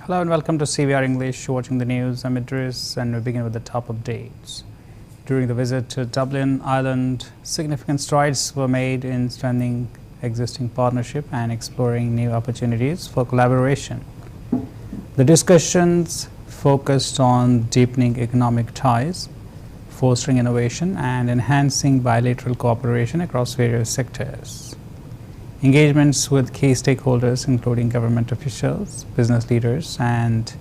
Hello and welcome to CVR English. You're watching the news. I'm Idris and we begin with the top updates. During the visit to Dublin, Ireland, significant strides were made in strengthening existing partnership and exploring new opportunities for collaboration. The discussions focused on deepening economic ties, fostering innovation and enhancing bilateral cooperation across various sectors. Engagements with key stakeholders, including government officials, business leaders, and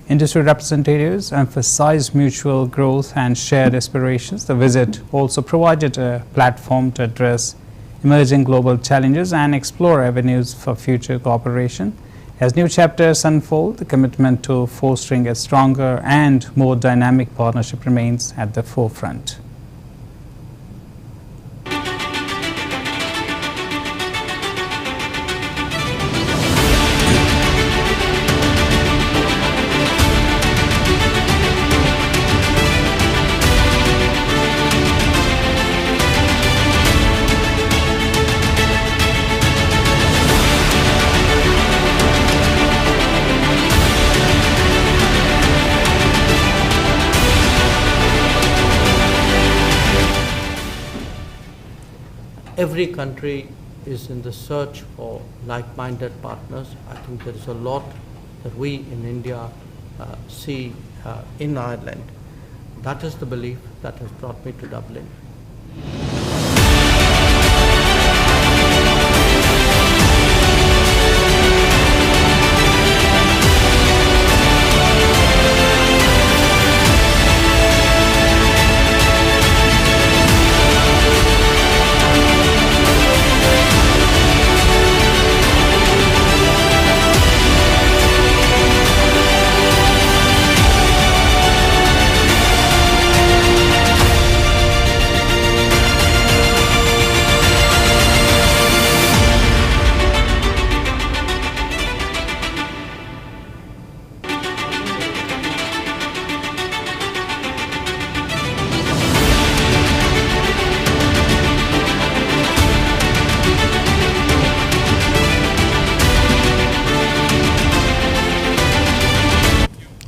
industry representatives, emphasized mutual growth and shared aspirations. The visit also provided a platform to address emerging global challenges and explore avenues for future cooperation. As new chapters unfold, the commitment to fostering a stronger and more dynamic partnership remains at the forefront. Every country is in the search for like-minded partners. I think there is a lot that we in India see in Ireland. That is the belief that has brought me to Dublin.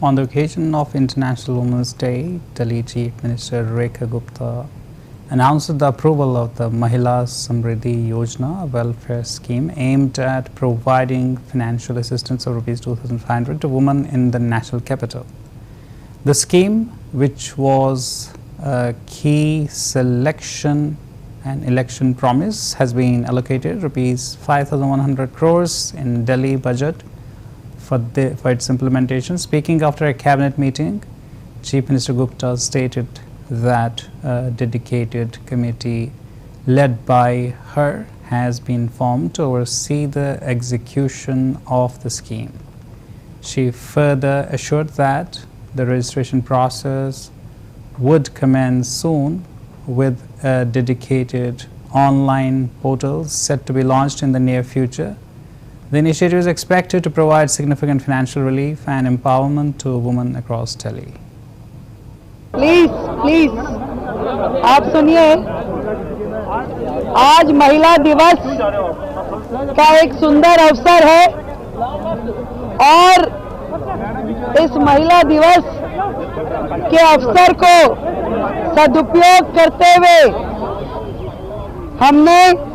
On the occasion of International Women's Day, Delhi Chief Minister Rekha Gupta announced the approval of the Mahila Samriddhi Yojana, a welfare scheme aimed at providing financial assistance of Rs 2,500 to women in the national capital. The scheme, which was a key selection and election promise, has been allocated Rs 5,100 crores in Delhi budget for its implementation. Speaking after a cabinet meeting, Chief Minister Gupta stated that a dedicated committee led by her has been formed to oversee the execution of the scheme. She further assured that the registration process would commence soon, with a dedicated online portal set to be launched in the near future. The initiative is expected to provide significant financial relief and empowerment to women across Delhi. Please आप सुनिए, आज महिला दिवस का एक सुंदर अवसर है और इस महिला दिवस के अवसर को सदुपयोग करते हुए हमने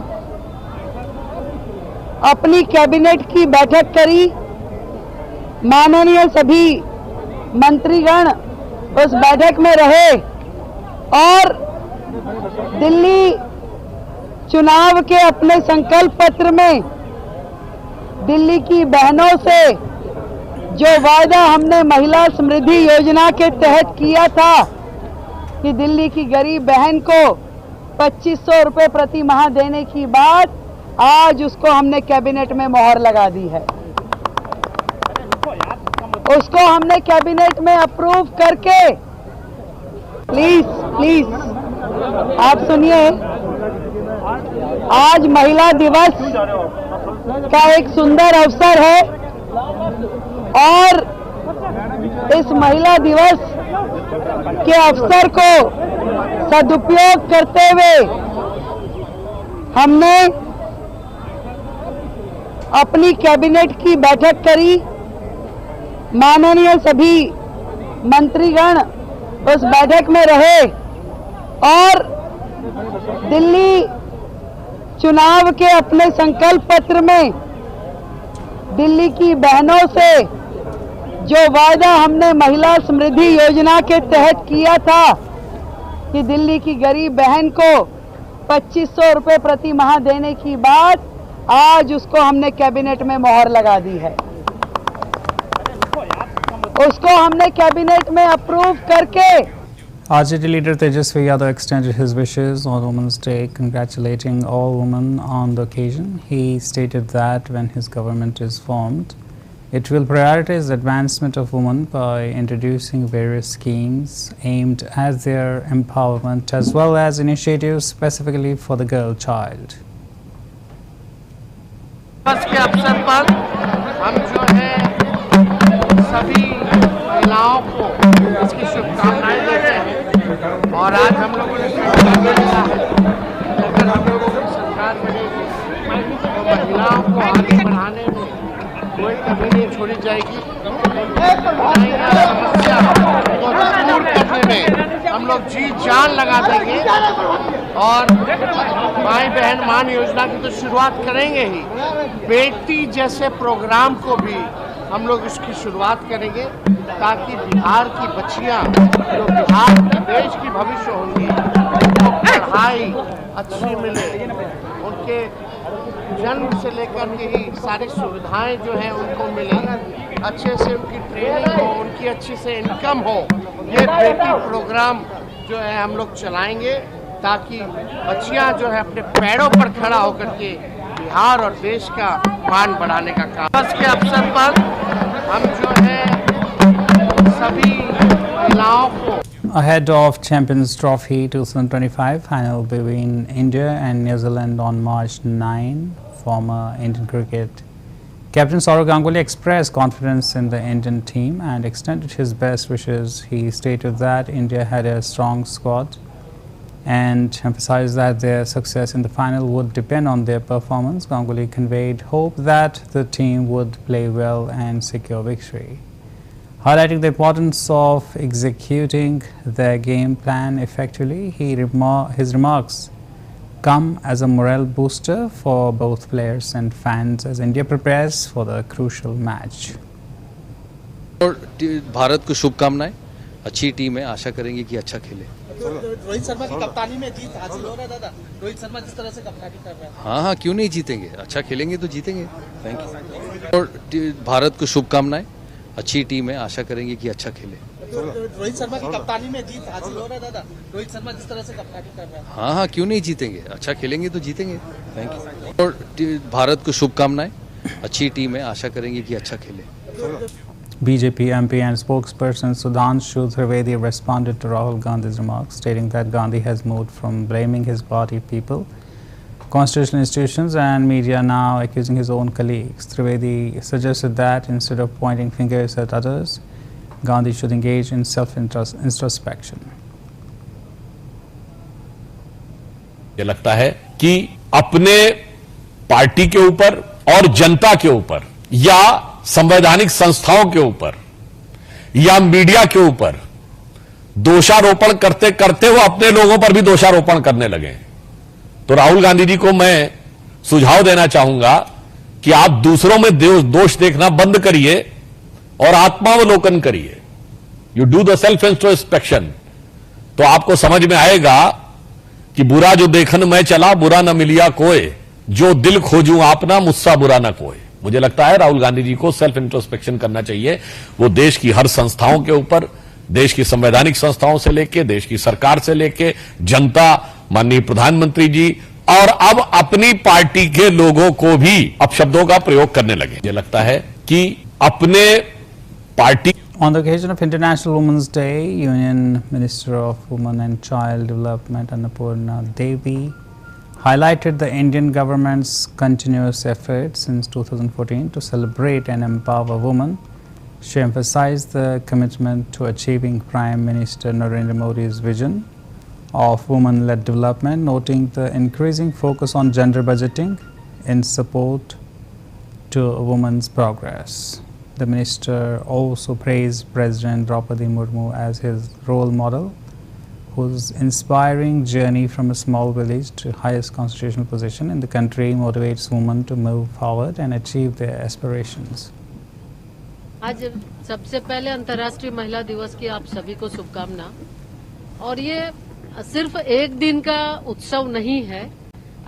अपनी कैबिनेट की बैठक करी। माननीय सभी मंत्रीगण उस बैठक में रहे और दिल्ली चुनाव के अपने संकल्प पत्र में दिल्ली की बहनों से जो वायदा हमने महिला समृद्धि योजना के तहत किया था कि दिल्ली की गरीब बहन को 2500 रुपये प्रति माह देने की बात, आज उसको हमने कैबिनेट में मोहर लगा दी है। उसको हमने कैबिनेट में अप्रूव करके, प्लीज आप सुनिए, आज महिला दिवस का एक सुंदर अवसर है और इस महिला दिवस के अवसर को सदुपयोग करते हुए हमने अपनी कैबिनेट की बैठक करी। माननीय सभी मंत्रीगण उस बैठक में रहे और दिल्ली चुनाव के अपने संकल्प पत्र में दिल्ली की बहनों से जो वादा हमने महिला समृद्धि योजना के तहत किया था कि दिल्ली की गरीब बहन को 2500 रुपए प्रति माह देने की बात, आज उसको हमने कैबिनेट में मोहर लगा दी है। उसको हमने कैबिनेट में अप्रूव करके RJD leader Tejasvi Yadav extended his wishes on Women's Day, congratulating all women on the occasion. He stated that when his government is formed, it will prioritize the advancement of women by introducing various schemes aimed at their empowerment as well as initiatives specifically for the girl child. दिवस के अवसर पर हम जो है सभी महिलाओं को इसकी शुभकामनाएं देते हैं और आज हम लोगों ने मिला है अगर हम लोगों की सरकार बनेगी तो महिलाओं को आगे बढ़ाने में कोई कमी नहीं छोड़ी जाएगी। समस्या को दूर करने में हम लोग जी जान लगा देंगे और माई बहन मान योजना की तो शुरुआत करेंगे ही, बेटी जैसे प्रोग्राम को भी हम लोग इसकी शुरुआत करेंगे ताकि बिहार की बच्चियां जो बिहार देश की भविष्य होंगी उनको पढ़ाई अच्छी मिले, उनके जन्म से लेकर के ही सारी सुविधाएं जो हैं उनको मिले, अच्छे से उनकी ट्रेनिंग हो, उनकी अच्छी से इनकम हो। ये बेटी प्रोग्राम जो है हम लोग चलाएंगे ताकि बच्चियां जो है अपने पैरों पर खड़ा होकर के बिहार और देश का मान बढ़ाने का काम। दिवस के अवसर पर हम जो है सभी महिलाओं को Ahead of Champions Trophy 2025 final between India and New Zealand on March 9, former Indian cricket captain Sourav Ganguly expressed confidence in the Indian team and extended his best wishes. He stated that India had a strong squad and emphasized that their success in the final would depend on their performance. Ganguly conveyed hope that the team would play well and secure victory, highlighting the importance of executing their game plan effectively. His remarks come as a morale booster for both players and fans as India prepares for the crucial match. और भारत को शुभकामनाएं, अच्छी team है, आशा करेंगे कि अच्छा खेले। रोहित शर्मा की कप्तानी में जीत हासिल हो रहा है दादा, रोहित शर्मा जिस तरह से कप्तानी कर रहे हैं। हाँ, क्यों नहीं जीतेंगे, अच्छा खेलेंगे तो जीतेंगे। Thank you. और भारत को शुभकामनाएं, अच्छी टीम है, आशा करेंगे कि अच्छा खेले। रोहित शर्मा की कप्तानी में जीत हासिल हो रहा है दादा, रोहित शर्मा जिस तरह से कप्तानी कर रहे हैं। हाँ, क्यों नहीं जीतेंगे, अच्छा खेलेंगे तो जीतेंगे। Thank you. और भारत को शुभकामनाएं, अच्छी टीम है, आशा करेंगे कि अच्छा खेले। BJP MP and spokesperson Sudhanshu Trivedi responded to Rahul Gandhi's remarks, stating that Gandhi has moved from blaming his party people, constitutional institutions and media, now accusing his own colleagues. Trivedi suggested that instead of pointing fingers at others, Gandhi should engage in self-introspection. ये लगता है कि अपने party के ऊपर और जनता के ऊपर या संवैधानिक संस्थाओं के ऊपर या मीडिया के ऊपर दोषारोपण करते करते वो अपने लोगों पर भी दोषारोपण करने लगे। तो राहुल गांधी जी को मैं सुझाव देना चाहूंगा कि आप दूसरों में दोष देखना बंद करिए और आत्मावलोकन करिए। You do the self introspection, तो आपको समझ में आएगा कि बुरा जो देखन मैं चला, बुरा न मिलिया कोई, जो दिल खोजूं आपना, मुझसा बुरा न कोई। मुझे लगता है राहुल गांधी जी को सेल्फ इंट्रोस्पेक्शन करना चाहिए। वो देश की हर संस्थाओं के ऊपर, देश की संवैधानिक संस्थाओं से लेके, देश की सरकार से लेके, जनता, माननीय प्रधानमंत्री जी और अब अपनी पार्टी के लोगों को भी अपशब्दों का प्रयोग करने लगे। मुझे लगता है कि अपने party On the occasion of International Women's Day, Union Minister of Women and Child Development Annapurna Devi highlighted the Indian government's continuous efforts since 2014 to celebrate and empower women. She emphasized the commitment to achieving Prime Minister Narendra Modi's vision of women-led development, noting the increasing focus on gender budgeting in support to women's progress. The minister also praised President Draupadi Murmu as his role model, whose inspiring journey from a small village to highest constitutional position in the country motivates women to move forward and achieve their aspirations. आज सबसे पहले अंतर्राष्ट्रीय महिला दिवस की आप सभी को शुभकामना। और ये सिर्फ एक दिन का उत्सव नहीं है।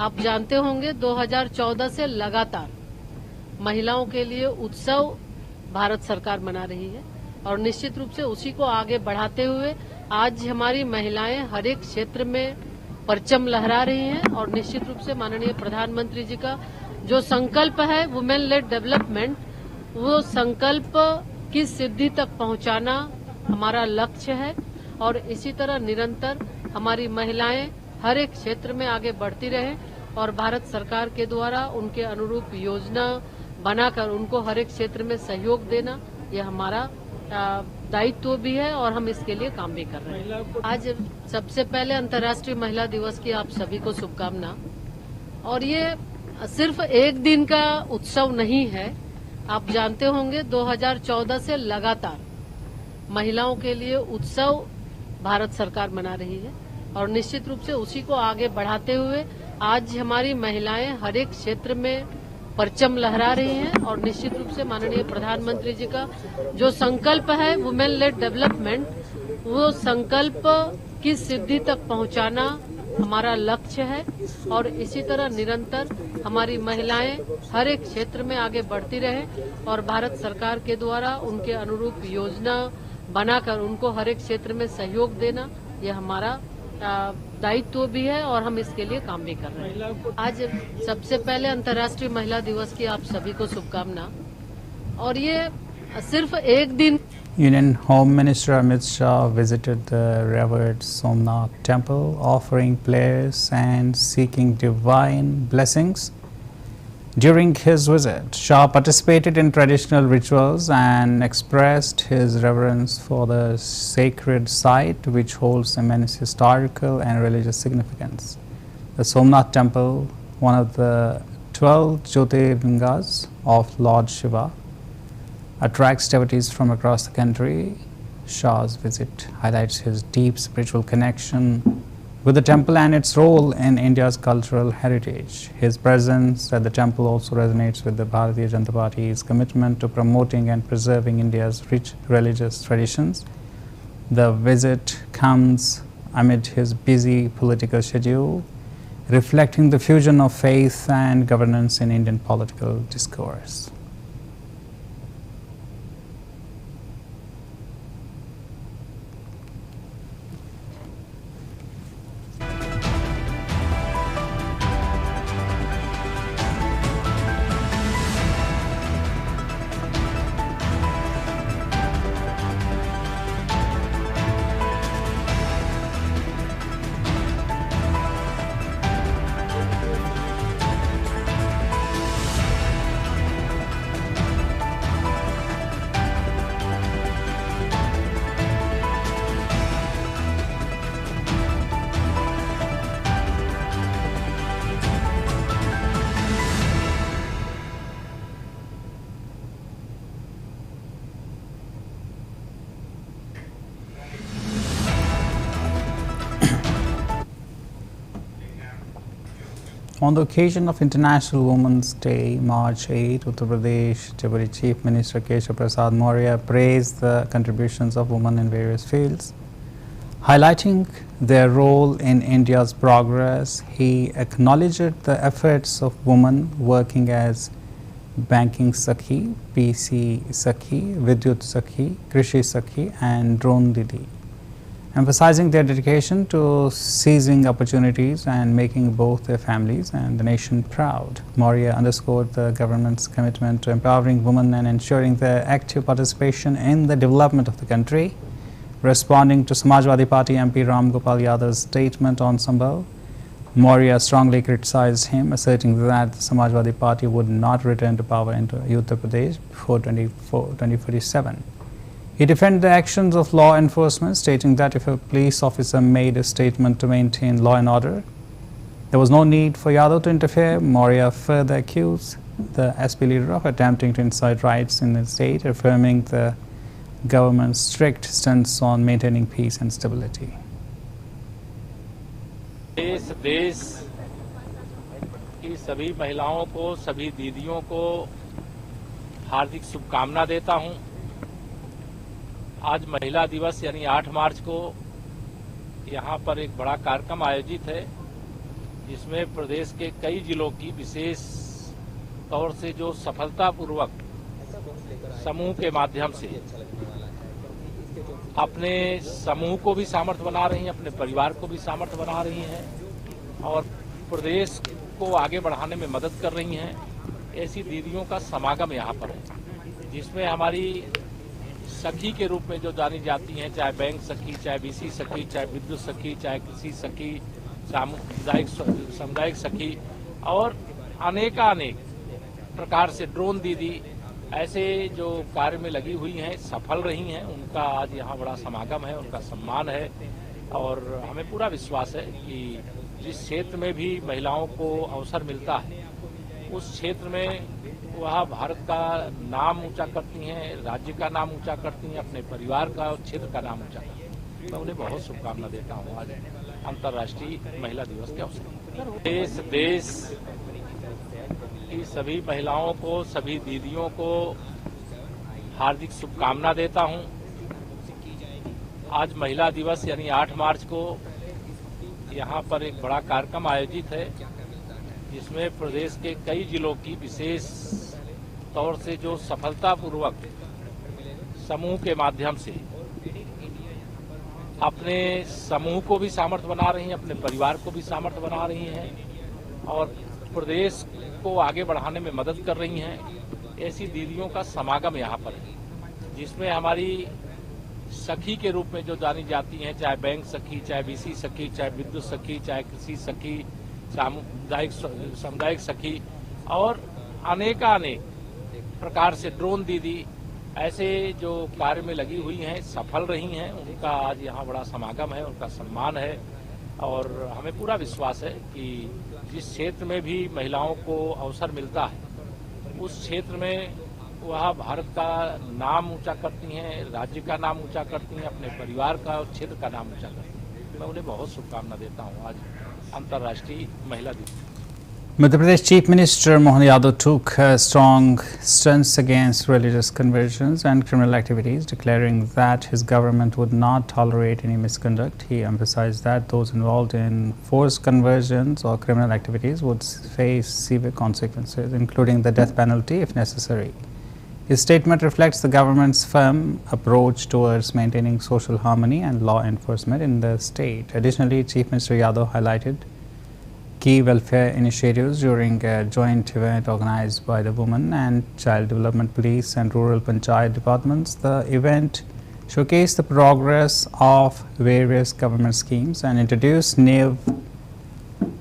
आप जानते होंगे 2014 से लगातार महिलाओं के लिए उत्सव भारत सरकार मना रही है और निश्चित रूप से उसी को आगे बढ़ाते हुए आज हमारी महिलाएं हर एक क्षेत्र में परचम लहरा रही हैं और निश्चित रूप से माननीय प्रधानमंत्री जी का जो संकल्प है वुमेन लेड डेवलपमेंट, वो संकल्प की सिद्धि तक पहुंचाना हमारा लक्ष्य है और इसी तरह निरंतर हमारी महिलाएं हर एक क्षेत्र में आगे बढ़ती रहें और भारत सरकार के द्वारा उनके अनुरूप योजना बनाकर उनको हर एक क्षेत्र में सहयोग देना यह हमारा दायित्व भी है और हम इसके लिए काम भी कर रहे हैं। आज सबसे पहले अंतर्राष्ट्रीय महिला दिवस की आप सभी को शुभकामना। और ये सिर्फ एक दिन का उत्सव नहीं है। आप जानते होंगे 2014 से लगातार महिलाओं के लिए उत्सव भारत सरकार मना रही है और निश्चित रूप से उसी को आगे बढ़ाते हुए आज हमारी महिलाएं हर एक क्षेत्र में परचम लहरा रही हैं और निश्चित रूप से माननीय प्रधानमंत्री जी का जो संकल्प है वुमेन लेड डेवलपमेंट, वो संकल्प की सिद्धि तक पहुंचाना हमारा लक्ष्य है और इसी तरह निरंतर हमारी महिलाएं हर एक क्षेत्र में आगे बढ़ती रहें और भारत सरकार के द्वारा उनके अनुरूप योजना बनाकर उनको हर एक क्षेत्र में सहयोग देना यह हमारा दायित्व भी है और हम इसके लिए काम भी कर रहे हैं। आज सबसे पहले अंतर्राष्ट्रीय महिला दिवस की आप सभी को शुभकामना। और ये सिर्फ एक दिन। Union Home Minister Amit Shah visited the revered Somnath temple, offering prayers and seeking divine blessings. During his visit, Shah participated in traditional rituals and expressed his reverence for the sacred site, which holds immense historical and religious significance. The Somnath temple, one of the 12 Jyotirlingas of Lord Shiva, attracts devotees from across the country. Shah's visit highlights his deep spiritual connection with the temple and its role in India's cultural heritage. His presence at the temple also resonates with the Bharatiya Janata Party's commitment to promoting and preserving India's rich religious traditions. The visit comes amid his busy political schedule, reflecting the fusion of faith and governance in Indian political discourse. On the occasion of International Women's Day, March 8, Uttar Pradesh Deputy Chief Minister Keshav Prasad Maurya praised the contributions of women in various fields. Highlighting their role in India's progress, he acknowledged the efforts of women working as Banking Sakhi, PC Sakhi, Vidyut Sakhi, Krishi Sakhi and Drone Didi, emphasizing their dedication to seizing opportunities and making both their families and the nation proud. Maurya underscored the government's commitment to empowering women and ensuring their active participation in the development of the country. Responding to Samajwadi Party MP Ram Gopal Yadav's statement on Sambhal, Maurya strongly criticized him, asserting that the Samajwadi Party would not return to power in Uttar Pradesh before 2047. He defended the actions of law enforcement, stating that if a police officer made a statement to maintain law and order, there was no need for Yadav to interfere. Maurya further accused the SP leader of attempting to incite riots in the state, affirming the government's strict stance on maintaining peace and stability. देश की सभी महिलाओं को, सभी दीदियों को हार्दिक शुभकामना देता हूं। आज महिला दिवस यानी 8 मार्च को यहां पर एक बड़ा कार्यक्रम आयोजित है, जिसमें प्रदेश के कई जिलों की विशेष तौर से जो सफलतापूर्वक समूह के माध्यम से अपने समूह को भी सामर्थ्य बना रही हैं, अपने परिवार को भी सामर्थ्य बना रही हैं और प्रदेश को आगे बढ़ाने में मदद कर रही हैं। ऐसी दीदियों का समागम यहाँ पर है, जिसमें हमारी सखी के रूप में जो जानी जाती हैं, चाहे बैंक सखी, चाहे बीसी सखी, चाहे विद्युत सखी, चाहे कृषि सखी, सामुदायिक सखी और अनेकानेक प्रकार से ड्रोन दीदी ऐसे जो कार्य में लगी हुई हैं, सफल रही हैं, उनका आज यहाँ बड़ा समागम है, उनका सम्मान है और हमें पूरा विश्वास है कि जिस क्षेत्र में भी महिलाओं को अवसर मिलता है, उस क्षेत्र में वह भारत का नाम ऊंचा करती हैं, राज्य का नाम ऊंचा करती हैं, अपने परिवार का और क्षेत्र का नाम ऊंचा करती हैं। मैं उन्हें बहुत शुभकामना देता हूँ आज अंतर्राष्ट्रीय महिला दिवस के अवसर पर। देश की सभी महिलाओं को, सभी दीदियों को हार्दिक शुभकामना देता हूं। आज महिला दिवस यानी 8 मार्च को यहां पर एक बड़ा कार्यक्रम आयोजित है, जिसमें प्रदेश के कई जिलों की विशेष तौर से जो सफलतापूर्वक समूह के माध्यम से अपने समूह को भी सामर्थ्य बना रही हैं, अपने परिवार को भी सामर्थ्य बना रही हैं और प्रदेश को आगे बढ़ाने में मदद कर रही हैं। ऐसी दीदियों का समागम यहाँ पर है, जिसमें हमारी सखी के रूप में जो जानी जाती हैं, चाहे बैंक सखी, चाहे बीसी सखी, चाहे विद्युत सखी, चाहे कृषि सखी, सामुदायिक सखी और अनेकानेक प्रकार से ड्रोन दीदी ऐसे जो कार्य में लगी हुई हैं, सफल रही हैं, उनका आज यहाँ बड़ा समागम है, उनका सम्मान है और हमें पूरा विश्वास है कि जिस क्षेत्र में भी महिलाओं को अवसर मिलता है, उस क्षेत्र में वह भारत का नाम ऊंचा करती हैं, राज्य का नाम ऊंचा करती हैं, अपने परिवार का और क्षेत्र का नाम ऊंचा करती हैं। मैं उन्हें बहुत शुभकामना देता हूँ आज अंतर्राष्ट्रीय महिला दिवस। Madhya Pradesh Chief Minister Mohan Yadav took a strong stance against religious conversions and criminal activities, declaring that his government would not tolerate any misconduct. He emphasized that those involved in forced conversions or criminal activities would face severe consequences, including the death penalty if necessary. His statement reflects the government's firm approach towards maintaining social harmony and law enforcement in the state. Additionally, Chief Minister Yadav highlighted key welfare initiatives during a joint event organized by the Women and Child Development Police and Rural Panchayat departments. The event showcased the progress of various government schemes and introduced new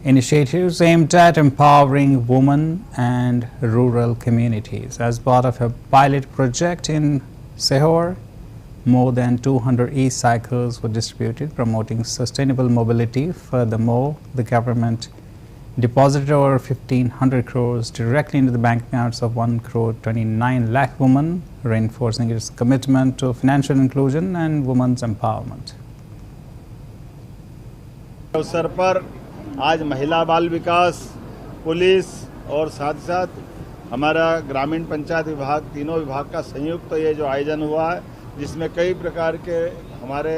initiatives aimed at empowering women and rural communities. As part of a pilot project in Sehor, more than 200 e-cycles were distributed, promoting sustainable mobility. Furthermore, the government deposited over 1,500 crores directly into the bank accounts of 1.29 crore women, reinforcing its commitment to financial inclusion and women's empowerment. अवसर पर आज महिला बाल विकास, police और साथ साथ हमारा ग्रामीण पंचायत विभाग, तीनों विभाग का संयुक्त ये जो आयोजन हुआ है, जिसमें कई प्रकार के हमारे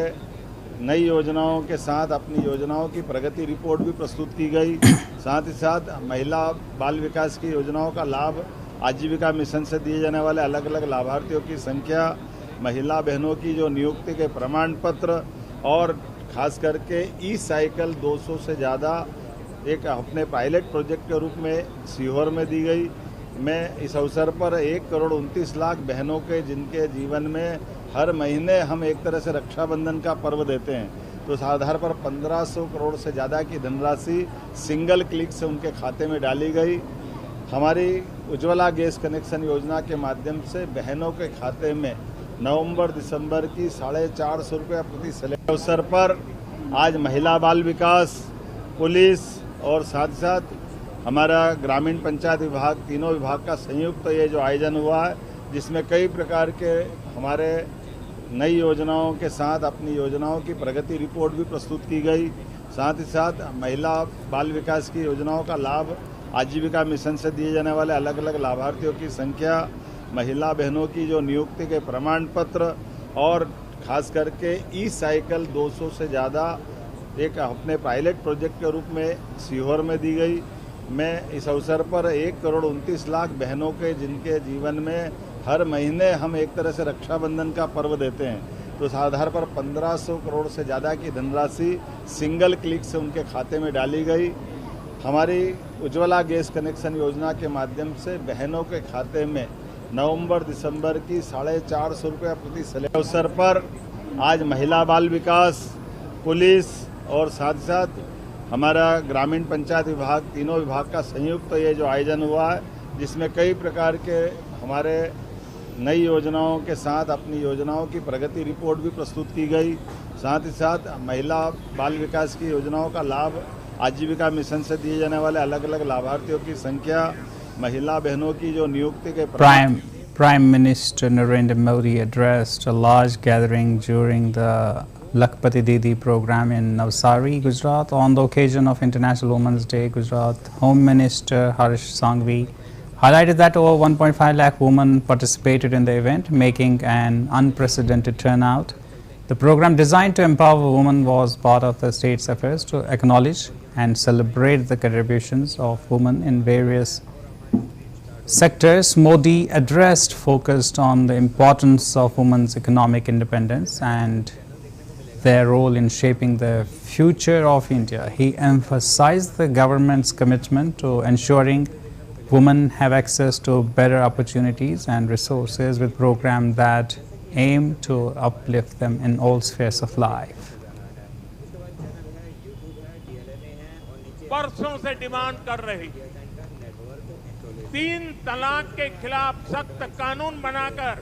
नई योजनाओं के साथ अपनी योजनाओं की प्रगति रिपोर्ट भी प्रस्तुत की गई। साथ ही साथ महिला बाल विकास की योजनाओं का लाभ, आजीविका मिशन से दिए जाने वाले अलग अलग लाभार्थियों की संख्या, महिला बहनों की जो नियुक्ति के प्रमाण पत्र और खास करके ई साइकिल 200 से ज़्यादा एक अपने पायलट प्रोजेक्ट के रूप में सीहोर में दी गई। मैं इस अवसर पर 1,29,00,000 बहनों के जिनके जीवन में हर महीने हम एक तरह से रक्षाबंधन का पर्व देते हैं, तो इस आधार पर 1,500 करोड़ से ज़्यादा की धनराशि सिंगल क्लिक से उनके खाते में डाली गई। हमारी उज्ज्वला गैस कनेक्शन योजना के माध्यम से बहनों के खाते में नवंबर-दिसंबर की 450 रुपये प्रति सिलेंडर। अवसर पर आज महिला बाल विकास, पुलिस और साथ साथ हमारा ग्रामीण पंचायत विभाग, तीनों विभाग का संयुक्त ये जो आयोजन हुआ है, जिसमें कई प्रकार के हमारे नई योजनाओं के साथ अपनी योजनाओं की प्रगति रिपोर्ट भी प्रस्तुत की गई। साथ ही साथ महिला बाल विकास की योजनाओं का लाभ, आजीविका मिशन से दिए जाने वाले अलग अलग लाभार्थियों की संख्या, महिला बहनों की जो नियुक्ति के प्रमाण पत्र और खास करके ई साइकिल 200 से ज़्यादा एक अपने पायलट प्रोजेक्ट के रूप में सीहोर में दी गई। मैं इस अवसर पर 1,29,00,000 बहनों के जिनके जीवन में हर महीने हम एक तरह से रक्षाबंधन का पर्व देते हैं, तो इस आधार पर 1,500 करोड़ से ज़्यादा की धनराशि सिंगल क्लिक से उनके खाते में डाली गई। हमारी उज्ज्वला गैस कनेक्शन योजना के माध्यम से बहनों के खाते में नवंबर-दिसंबर की 450 रुपये प्रति सिलेंडर अवसर पर आज महिला बाल विकास, पुलिस और साथ ही साथ हमारा ग्रामीण पंचायत विभाग, तीनों विभाग का संयुक्त ये जो आयोजन हुआ है, जिसमें कई प्रकार के हमारे नई योजनाओं के साथ अपनी योजनाओं की प्रगति रिपोर्ट भी प्रस्तुत की गई। साथ ही साथ महिला बाल विकास की योजनाओं का लाभ, आजीविका मिशन से दिए जाने वाले अलग अलग लाभार्थियों की संख्या, महिला बहनों की जो नियुक्ति के Prime Minister Narendra Modi addressed a large gathering during the Lakhpati Didi program in Navsari, Gujarat. On the occasion of International Women's Day, Gujarat Home Minister Harsh Sanghvi highlighted that over 1.5 lakh women participated in the event, making an unprecedented turnout. The program, designed to empower women, was part of the state's efforts to acknowledge and celebrate the contributions of women in various sectors. Modi addressed focused on the importance of women's economic independence and their role in shaping the future of India. He emphasized the government's commitment to ensuring women have access to better opportunities and resources with programs that aim to uplift them in all spheres of life. बरसों से demand कर रही 3 तलाक के खिलाफ सख्त कानून बनाकर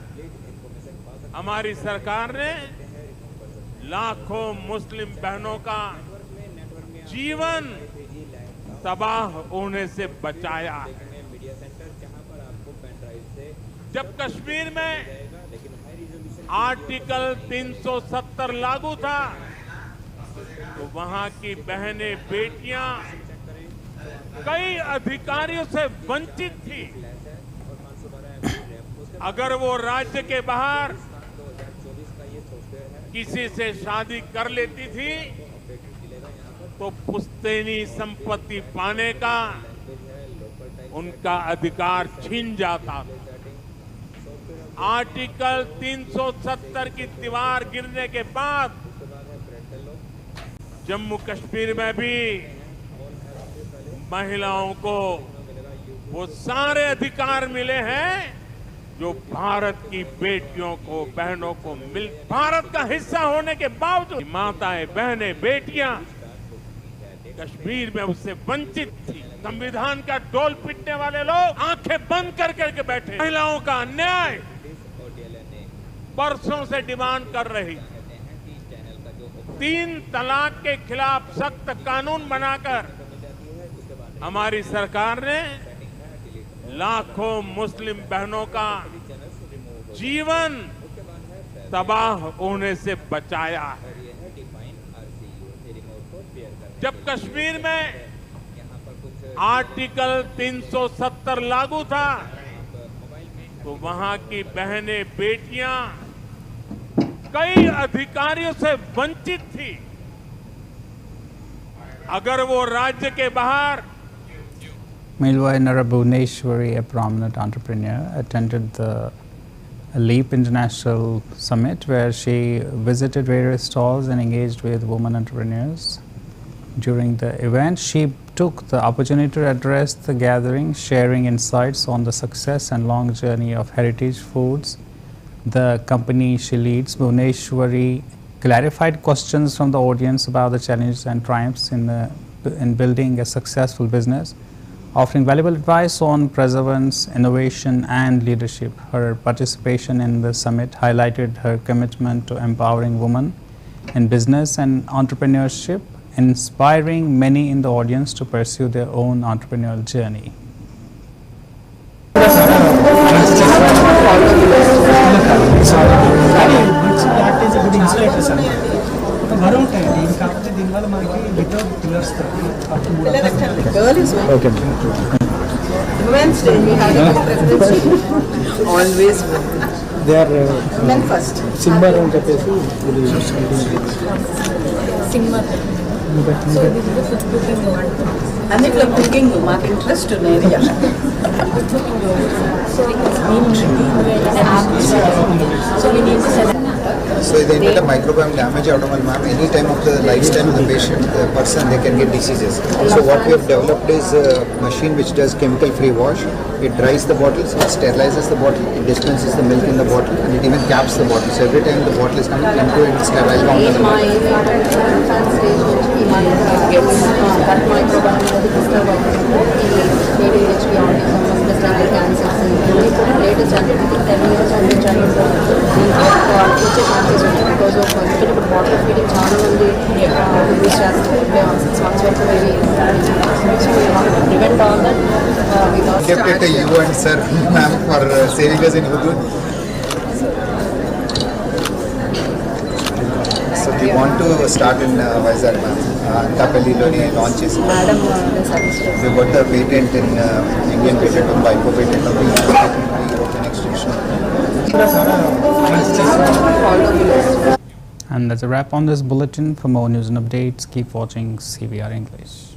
हमारी सरकार ने लाखों मुस्लिम बहनों का जीवन तबाह होने से बचाया है। जब कश्मीर में आर्टिकल 370 लागू था तो वहां की बहनें, बेटियां कई अधिकारियों से वंचित थी। अगर वो राज्य के बाहर किसी से शादी कर लेती थी तो पुश्तैनी संपत्ति पाने का उनका अधिकार छीन जाता था। आर्टिकल 370 की दीवार गिरने के बाद जम्मू कश्मीर में भी महिलाओं को वो सारे अधिकार मिले हैं जो भारत की बेटियों को, बहनों को भारत का हिस्सा होने के बावजूद माताएं, बहनें, बेटियां कश्मीर में उससे वंचित थी। संविधान का डोल पीटने वाले लोग आंखें बंद करके बैठे। महिलाओं का अन्याय बरसों से डिमांड कर रही 3 तलाक के खिलाफ सख्त कानून बनाकर हमारी सरकार ने लाखों मुस्लिम बहनों का जीवन तबाह होने से बचाया है। जब कश्मीर में आर्टिकल 370 लागू था तो वहां की बहनें, बेटियां कई अधिकारियों से वंचित थी। अगर वो राज्य के बाहर Meanwhile, Nara Bhuvaneshwari, a prominent entrepreneur, attended the LEAP International Summit, where she visited various stalls and engaged with women entrepreneurs. During the event, she took the opportunity to address the gathering, sharing insights on the success and long journey of Heritage Foods, the company she leads. Bhuvaneshwari clarified questions from the audience about the challenges and triumphs in building a successful business, offering valuable advice on perseverance, innovation and leadership. Her participation in the summit highlighted her commitment to empowering women in business and entrepreneurship inspiring many in the audience to pursue their own entrepreneurial journey. Women's Day, we had a president. Always They are men first. Simba and చెప్పేసి అన్నిట్లో cooking మాకు interest ఉన్నది So the entire microbiome damage out of ma'am, any time of the lifetime of the patient, the person, they can get diseases. So what we have developed is a machine which does chemical free wash. It dries the bottles, it sterilizes the bottle, it dispenses the milk in the bottle, and it even caps the bottle. So every time the bottle is coming into it, it's sterilized down to the milk. Deputy to you and sir, ma'am, for saving us in Hudud. So we want to start in Vizag, ma'am. Antapalli loni launch is. We got the patent in Indian patent on Bipo patent of the European extension. And that's a wrap on this bulletin. For more news and updates, keep watching CVR English.